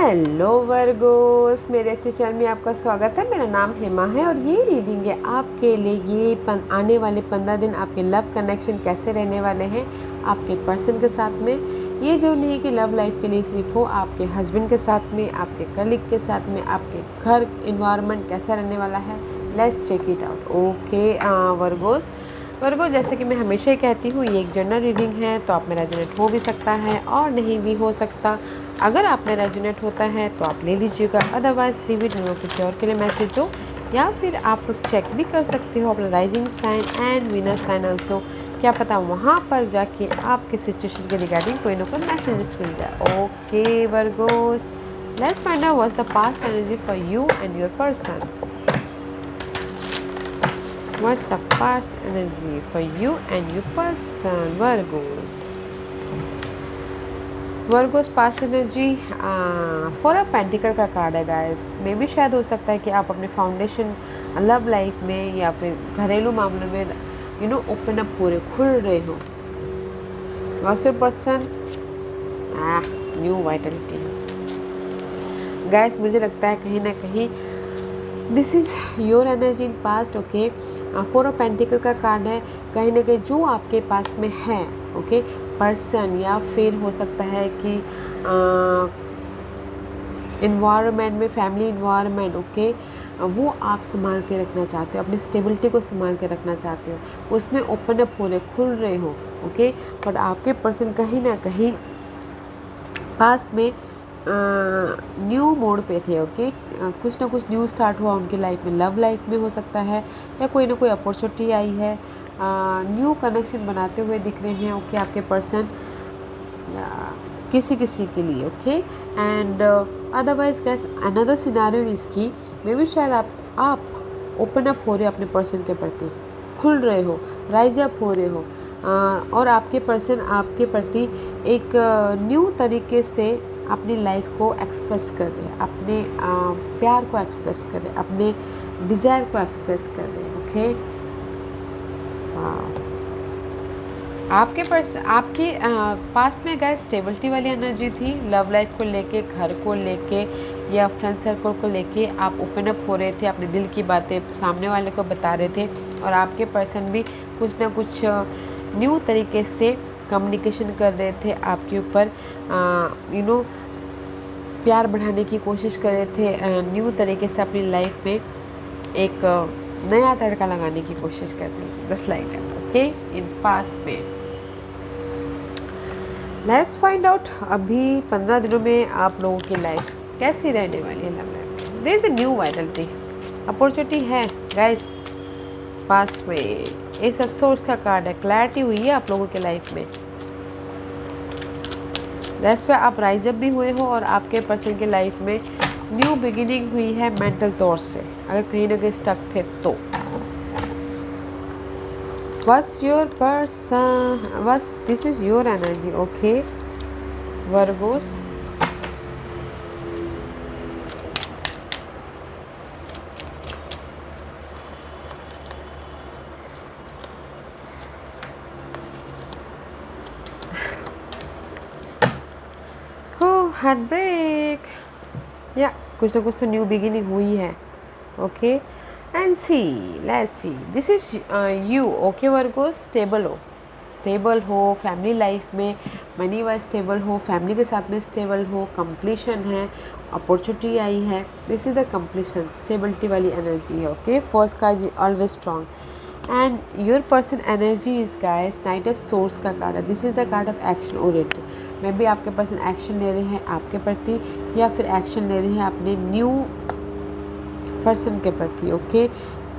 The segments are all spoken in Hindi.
हेलो वर्गोस, मेरे इस चैनल में आपका स्वागत है। मेरा नाम हेमा है और ये रीडिंग है आपके लिए। ये आने वाले 15 दिन आपके लव कनेक्शन कैसे रहने वाले हैं आपके पर्सन के साथ में। ये जो नहीं है कि लव लाइफ के लिए सिर्फ हो, आपके हस्बैंड के साथ में, आपके कलीग के साथ में, आपके घर इन्वायरमेंट कैसा रहने वाला है। Let's check it out. Okay Virgo, जैसे कि मैं हमेशा ही कहती हूँ, ये एक जनरल रीडिंग है, तो आप में रेजोनेट हो भी सकता है और नहीं भी हो सकता। अगर आप में रेजोनेट होता है तो आप ले लीजिएगा, अदरवाइज लीव इट, किसी और के लिए मैसेज हो, या फिर आप लोग चेक भी कर सकते हो अपना rising sign and Venus sign also. क्या पता वहाँ पर जाके आपके सिचुएशन के रिगार्डिंग कोई ना कोई मैसेजेस मिल जाए। Okay Virgo's, let's find out what's the past energy for you and your person. What's the past energy for you and your person, Virgos? Virgos past energy, four of pentacle का कार्ड है गाइस। मे भी शायद हो सकता है कि आप अपने फाउंडेशन लव लाइफ में या फिर घरेलू मामलों में ओपन अप हो रहे, खुल रहे हो। What's your person? New Vitality guys. मुझे लगता है कहीं ना कहीं this is your energy in past. Okay, four of pentacle का कार्ड है। कहीं ना कहीं जो आपके पास में है, ओके, पर्सन, या फिर हो सकता है कि इन्वायरमेंट में, फैमिली इन्वायरमेंट, ओके, वो आप संभाल के रखना चाहते हो, अपनी स्टेबिलिटी को संभाल के रखना चाहते हो, उसमें ओपन अप हो रहे, खुल रहे हो। ओके, बट आपके पर्सन कहीं ना कहीं पास्ट में न्यू मोड पे थे। ओके, कुछ ना कुछ न्यू स्टार्ट हुआ उनकी लाइफ में, लव लाइफ में हो सकता है, या कोई ना कोई अपॉर्चुनिटी आई है, न्यू कनेक्शन बनाते हुए दिख रहे हैं। ओके, आपके पर्सन किसी के लिए। Okay, and otherwise gas another scenario इसकी मे भी शायद आप ओपन अप हो रहे हो अपने पर्सन के प्रति, खुल रहे हो, राइज अप हो रहे हो, और आपके पर्सन आपके प्रति एक न्यू तरीके से अपनी लाइफ को एक्सप्रेस कर रहे हैं, अपने प्यार को एक्सप्रेस कर रहे हैं, अपने डिजायर को एक्सप्रेस कर रहे हैं। ओके, आपके पास्ट में गए स्टेबिलिटी वाली एनर्जी थी, लव लाइफ को लेके, घर को लेके, या फ्रेंड सर्कल को लेके आप ओपन अप हो रहे थे, अपने दिल की बातें सामने वाले को बता रहे थे, और आपके पर्सन भी कुछ ना कुछ न्यू तरीके से कम्युनिकेशन कर रहे थे आपके ऊपर, प्यार बढ़ाने की कोशिश कर रहे थे, न्यू तरीके से अपनी लाइफ में एक नया तड़का लगाने की कोशिश कर रहे थे, just like that. Okay, in past में लेट्स फाइंड आउट अभी 15 दिनों में आप लोगों की लाइफ कैसी रहने वाली है लव लाइफ में। There is a new vitality, opportunity है गाइस। पास्ट में एस ऑफ सोर्स का कार्ड है, क्लैरिटी हुई है आप लोगों के लाइफ में। दैट्स पे आप राइज अप भी हुए हो, और आपके पर्सन के लाइफ में न्यू बिगिनिंग हुई है मेंटल तौर से, अगर कहीं ना कहीं स्टक थे तो। What's your person? This is your energy, okay, Virgos. Heartbreak, या कुछ ना कुछ तो न्यू बिगिनिंग हुई है। Okay, and see, let's see, this is you. Okay Virgo, stable हो फैमिली लाइफ में, मनी वाइज स्टेबल हो, फैमिली के साथ में स्टेबल हो, कंप्लीशन है, अपॉर्चुनिटी आई है। This is the completion, stability वाली एनर्जी है। Okay, first card is always strong, and your person energy is guys night of swords का कार्ड है। This is the card of action oriented. May be आपके पर्सन एक्शन ले रहे हैं आपके प्रति, या फिर एक्शन ले रहे हैं अपने न्यू पर्सन के प्रति। ओके,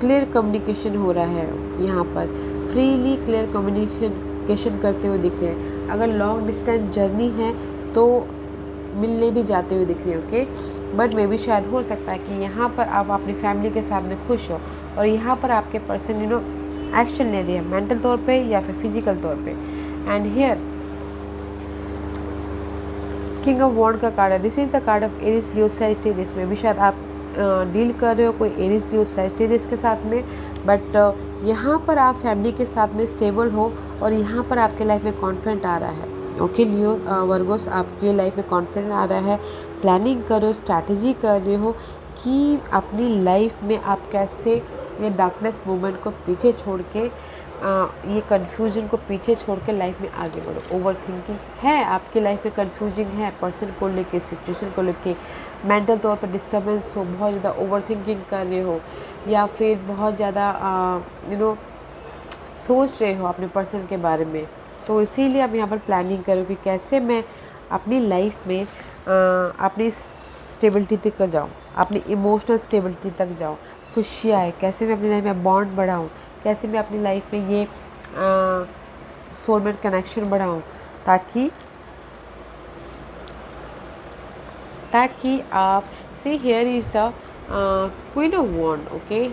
क्लियर कम्युनिकेशन हो रहा है यहाँ पर, फ्रीली क्लियर कम्युनिकेशन करते हुए दिख रहे हैं। अगर लॉन्ग डिस्टेंस जर्नी है तो मिलने भी जाते हुए दिख रहे हैं। ओके, बट मे बी शायद हो सकता है कि यहाँ पर आप अपनी फैमिली के साथ में खुश हो, और यहाँ पर आपके पर्सन एक्शन ले रहे हैं मेंटल तौर पे या फिर फिजिकल तौर पे। And here king of wand का कार्ड है। This is the card of Aries, Leo, Sagittarius में भी शायद आप डील कर रहे हो कोई एरिस, लियो, सैजिटेरियस के साथ में, बट यहाँ पर आप फैमिली के साथ में स्टेबल हो, और यहाँ पर आपके लाइफ में कॉन्फिडेंट आ रहा है। ओके लियो वर्गोस, आपकी लाइफ में कॉन्फिडेंट आ रहा है, प्लानिंग करो, स्ट्रैटेजी कर रहे हो कि अपनी लाइफ में आप कैसे ये डार्कनेस मोमेंट को पीछे छोड़ के ये कन्फ्यूजन को पीछे छोड़ के लाइफ में आगे बढ़ो। ओवर थिंकिंग है आपकी लाइफ में, कन्फ्यूजिंग है पर्सन को लेके, सिचुएशन को लेके, मेंटल तौर पर डिस्टर्बेंस हो, बहुत ज़्यादा ओवर थिंकिंग कर रहे हो, या फिर बहुत ज़्यादा सोच रहे हो अपने पर्सन के बारे में, तो इसीलिए अब यहाँ पर प्लानिंग करो कि कैसे मैं अपनी लाइफ में अपनी स्टेबिलिटी तक जाऊँ, अपनी इमोशनल स्टेबिलिटी तक जाऊँ, खुशी आए, कैसे मैं अपनी लाइफ में बॉन्ड बढ़ाऊँ, कैसे मैं अपनी लाइफ में ये सोलमेट कनेक्शन बढ़ाऊँ, ताकि आप see here is the queen of wand, okay,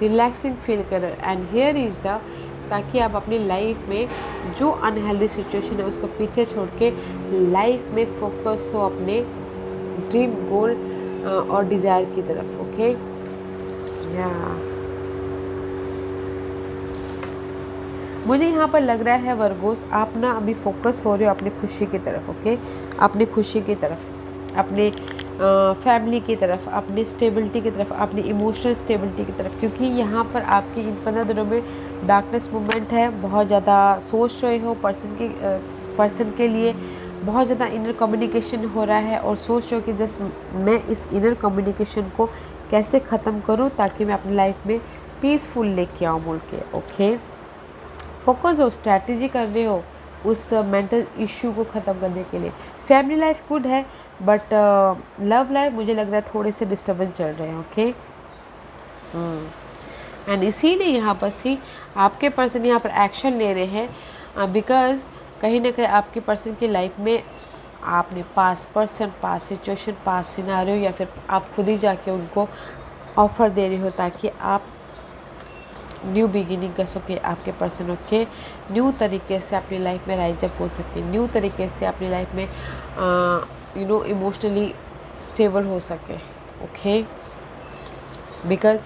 relaxing feel करो, एंड हियर इज़ द, ताकि आप अपनी लाइफ में जो अनहेल्दी सिचुएशन है उसको पीछे छोड़ के लाइफ में फोकस हो अपने ड्रीम गोल और डिज़ायर की तरफ, ओके। या मुझे यहाँ पर लग रहा है वर्गोस, आप ना अभी फोकस हो रहे हो अपनी खुशी की तरफ, ओके, अपनी खुशी की तरफ, अपने फैमिली की तरफ, अपनी स्टेबिलिटी की तरफ, अपनी इमोशनल स्टेबिलिटी की तरफ, क्योंकि यहाँ पर आपकी इन 15 दिनों में डार्कनेस मोमेंट है, बहुत ज़्यादा सोच रहे हो पर्सन के लिए, बहुत ज़्यादा इनर कम्युनिकेशन हो रहा है, और सोच रहे हो कि जस्ट मैं इस इनर कम्युनिकेशन को कैसे ख़त्म करूँ ताकि मैं अपनी लाइफ में पीसफुल लेके आऊँ बोल के, ओके। फोकस हो, स्ट्रैटेजी कर रहे हो उस मेंटल इश्यू को ख़त्म करने के लिए। फैमिली लाइफ गुड है, बट लव लाइफ मुझे लग रहा है थोड़े से डिस्टर्बेंस चल रहे हैं, ओके। एंड इसीलिए यहाँ पर सी आपके पर्सन यहाँ पर एक्शन ले रहे हैं, बिकॉज कहीं ना कहीं आपके पर्सन की लाइफ में आपने पास पर्सन, पास सिचुएशन, पास सिनारियो, या फिर आप खुद ही जाके उनको ऑफ़र दे रहे हो ताकि आप न्यू बिगिनिंग कर सके आपके पर्सन, ओके, न्यू तरीके से अपनी लाइफ में राइज अप हो सके, न्यू तरीके से अपनी लाइफ में इमोशनली स्टेबल हो सके, okay, because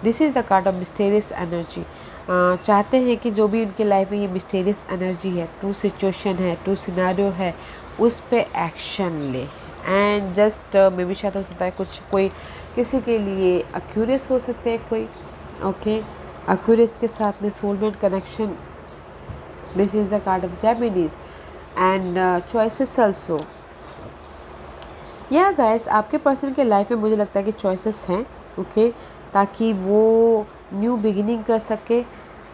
this is the card of mysterious energy. चाहते हैं कि जो भी उनकी लाइफ में ये मिस्टीरियस एनर्जी है, ट्रू सिचुएशन है, ट्रू सिनारियो है, उस पे एक्शन ले, एंड जस्ट मे बी शायद हो सकता है कुछ कोई किसी के लिए अक्यूरियस हो सकते हैं कोई, ओके, अक्यूरियस के साथ में soulmate connection, this is the card of Geminis, and choices also. Yeah guys, आपके पर्सन के लाइफ में मुझे लगता है कि चॉइसेस हैं, ओके, ताकि वो न्यू बिगिनिंग कर सके,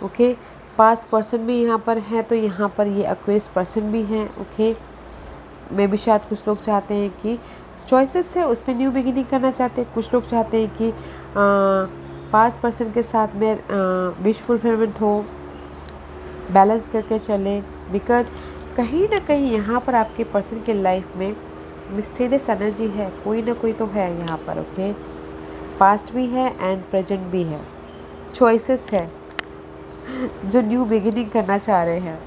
ओके। पास पर्सन भी यहाँ पर है, तो यहाँ पर ये अक्यूरियस पर्सन भी हैं, ओके। मे भी शायद कुछ लोग चाहते हैं कि चॉइसेस है उसमें न्यू बिगिनिंग करना चाहते हैं, कुछ लोग चाहते हैं कि पास पर्सन के साथ में विश फुलफिलमेंट हो, बैलेंस करके चले, बिकॉज कहीं ना कहीं यहाँ पर आपके पर्सन के लाइफ में मिस्टीरियस एनर्जी है, कोई ना कोई तो है यहाँ पर, ओके। पास्ट भी है एंड प्रेजेंट भी है, चॉइसेस है जो न्यू बिगिनिंग करना चाह रहे हैं।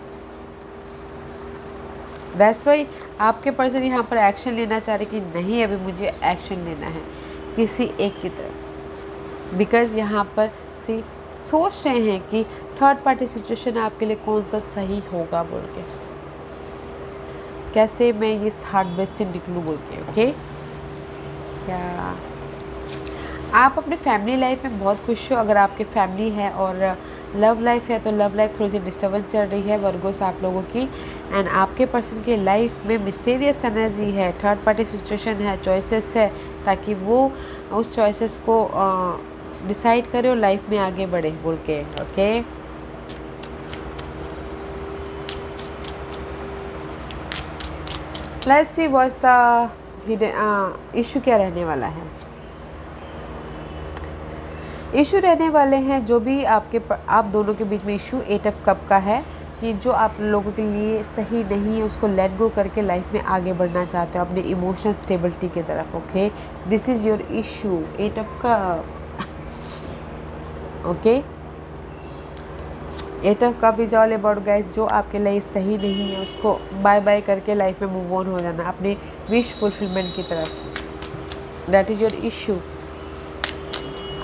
दैट्स वाई आपके पर्सन यहाँ पर एक्शन लेना चाह रहे कि नहीं, अभी मुझे एक्शन लेना है किसी एक की तरफ, बिकॉज यहाँ पर सोच रहे हैं कि थर्ड पार्टी सिचुएशन आपके लिए कौन सा सही होगा बोल के, कैसे मैं इस हार्ट ब्रेक से निकलूँ बोल के, ओके। क्या आप अपने फैमिली लाइफ में बहुत खुश हो? अगर आपकी फैमिली है और लव लाइफ है तो लव लाइफ थोड़ी सी डिस्टर्बेंस चल रही है वर्गोस आप लोगों की, एंड आपके पर्सन की लाइफ में मिस्टीरियस एनर्जी है, थर्ड पार्टी सिचुएशन है, चॉइसेस है, ताकि वो उस चॉइसेस को डिसाइड करे और लाइफ में आगे बढ़े बोल के, okay. Let's see what's the issue क्या रहने वाला है। इशू रहने वाले हैं जो भी आप दोनों के बीच में इशू 8 ऑफ कप का है, कि जो आप लोगों के लिए सही नहीं है उसको लेट गो करके लाइफ में आगे बढ़ना चाहते हो अपने इमोशनल स्टेबिलिटी की तरफ, okay. This is your issue 8 of cup, okay. 8 of cup is all about guys, जो आपके लिए सही नहीं है उसको बाय बाय करके लाइफ में मूव ऑन हो जाना अपने विश फुलफिलमेंट की तरफ, दैट इज़ योर इशू।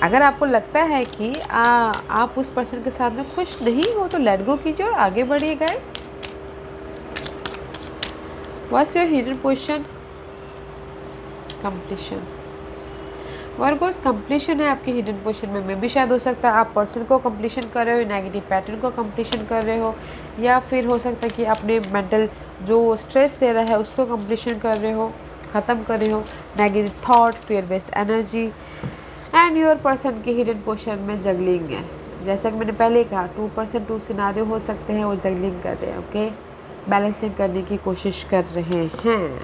अगर आपको लगता है कि आप उस पर्सन के साथ में खुश नहीं हो तो लेट गो कीजिए और आगे बढ़िए guys, what's your hidden position? Completion. Virgo's completion है आपके हिडन पोजीशन में। भी शायद हो सकता है आप पर्सन को कंप्लीशन कर रहे हो, नेगेटिव पैटर्न को कंप्लीशन कर रहे हो, या फिर हो सकता है कि अपने मेंटल जो स्ट्रेस दे रहा है उसको कंप्लीशन कर रहे हो, ख़त्म कर रहे हो, negative thought, fear based energy. And your person की हिडन पोजीशन में जगलिंग है। जैसा कि मैंने पहले कहा 2% 2 सिनारियो हो सकते हैं, वो जगलिंग कर रहे हैं। ओके, बैलेंसिंग करने की कोशिश कर रहे हैं।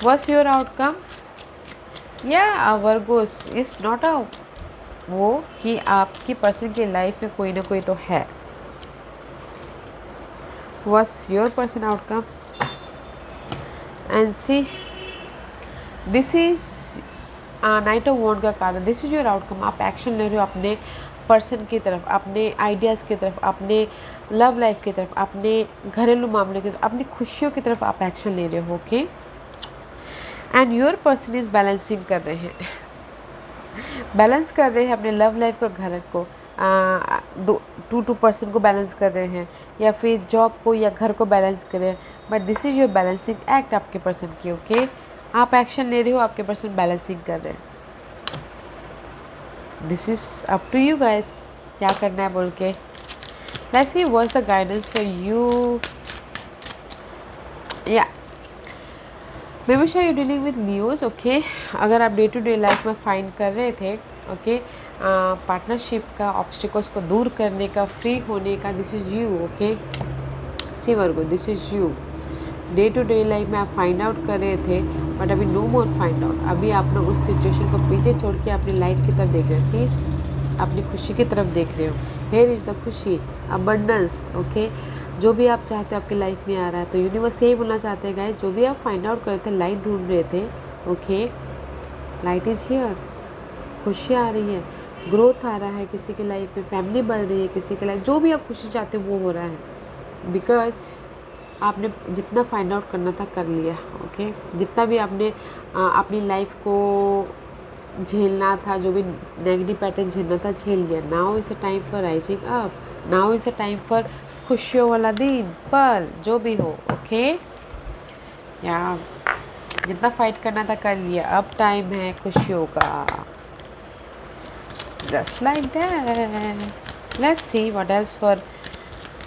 What's your outcome? या वर्गोस इज नॉट अ वो कि आपकी पर्सन की लाइफ में कोई ना कोई तो है। What's your person outcome? And see this is knight of wand का card. This is your outcome. आप एक्शन ले रहे हो अपने पर्सन की तरफ, अपने आइडियाज़ की तरफ, अपने लव लाइफ की तरफ, अपने घरेलू मामले की तरफ, अपनी खुशियों की तरफ आप एक्शन ले रहे हो। Okay, and your person is balancing कर रहे हैं, बैलेंस कर रहे हैं अपने लव लाइफ को, घर को, 2% को बैलेंस कर रहे हैं, या फिर जॉब को या घर को बैलेंस कर रहे हैं। But this is your balancing act आपके पर्सन की। ओके, आप एक्शन ले रहे हो, आपके पर्सन बैलेंसिंग कर रहे हैं। This is up to you guys, क्या करना है बोल के। Let's see what's the guidance for you. या मे बी शायद you dealing with news. Okay, अगर आप डे टू डे लाइफ में फाइंड कर रहे थे ओके पार्टनरशिप का, ऑब्स्टिकल्स को दूर करने का, फ्री होने का, this is you. Okay, see Virgo, this is you. Day to day life में आप फाइंड आउट कर रहे थे, बट अभी नो मोर फाइंड आउट। अभी आप ना उस सिचुएशन को पीछे छोड़ के अपनी लाइफ की तरफ देख रहे हो, सी अपनी खुशी की तरफ देख रहे हो। हेयर इज़ द खुशी, अबंडेंस। ओके, जो भी आप चाहते हो आपकी लाइफ में आ रहा है। तो यूनिवर्स यही बोलना चाहते हैं गाइस, जो भी आप फाइंड आउट कर रहे थे, लाइट ढूंढ रहे थे, ओके, लाइट इज़ हियर। खुशी आ रही है, ग्रोथ आ रहा है, किसी की लाइफ में फैमिली बढ़ रही है, किसी की लाइफ, जो भी आप खुशी चाहते हो वो हो रहा है। बिकॉज आपने जितना फाइंड आउट करना था कर लिया। ओके, जितना भी आपने अपनी लाइफ को झेलना था, जो भी नेगेटिव पैटर्न झेलना था झेल लिया। Now is the time for rising up, now is the time for खुशियों वाला दिन पल जो भी हो। ओके, या जितना फाइट करना था कर लिया, अब टाइम है खुशियों का। Just like that. Let's see what else for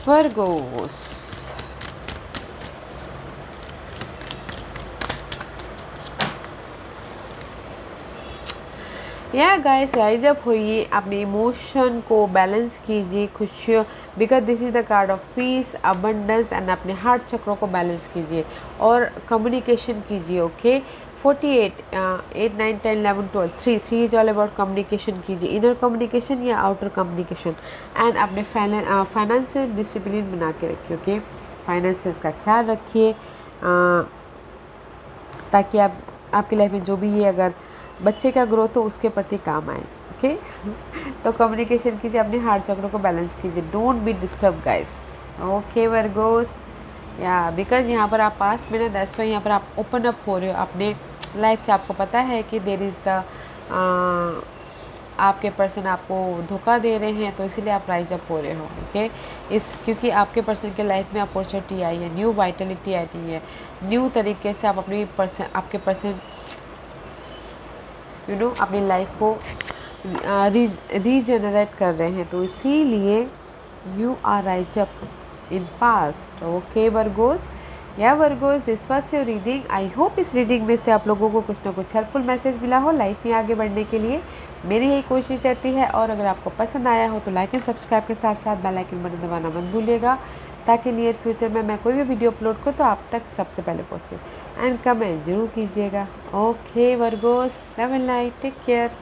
Virgo's. या गाइस, राइज अप होइए, अपने इमोशन को बैलेंस कीजिए, खुशियों, because this is the card of peace, abundance, and अपने हार्ट चक्रों को बैलेंस कीजिए और कम्युनिकेशन कीजिए। Okay, 48 8 9 10 11 12 3 is all about communication कीजिए, इनर कम्युनिकेशन या आउटर कम्युनिकेशन। एंड अपने फाइनेंशियल डिसिप्लिन बना के रखिए। ओके, फाइनेंसेस का ख्याल रखिए, ताकि आपकी लाइफ में जो भी ये अगर बच्चे का ग्रोथ हो उसके प्रति काम आए। ओके, तो कम्युनिकेशन कीजिए, अपने हार्ट चक्रों को बैलेंस कीजिए, don't be disturb guys. Okay Virgos, या बिकॉज यहाँ पर आप पास्ट में ना, दैट्स वाई यहाँ पर आप ओपन अप हो रहे हो अपने लाइफ से। आपको पता है कि देयर इज़ द आपके पर्सन आपको धोखा दे रहे हैं, तो इसीलिए आप राइज अप हो रहे हो। ओके, क्योंकि आपके पर्सन के लाइफ में अपॉर्चुनिटी आई है, न्यू वाइटलिटी आई है, न्यू तरीके से आप आपके पर्सन अपनी लाइफ को रीजनरेट कर रहे हैं, तो इसीलिए you are rise up in past. Okay Virgos, yeah Virgos, this was your reading. I hope इस रीडिंग में से आप लोगों को कुछ ना कुछ हेल्पफुल मैसेज मिला हो लाइफ में आगे बढ़ने के लिए। मेरी यही कोशिश रहती है, और अगर आपको पसंद आया हो तो लाइक एंड सब्सक्राइब के साथ साथ बेल आइकन बटन दबाना मत भूलिएगा, ताकि नियर फ्यूचर में मैं कोई भी वीडियो अपलोड करूँ तो आप तक सबसे पहले पहुँचे। एंड कमेंट जरूर कीजिएगा। Okay Virgos, love and light, take care.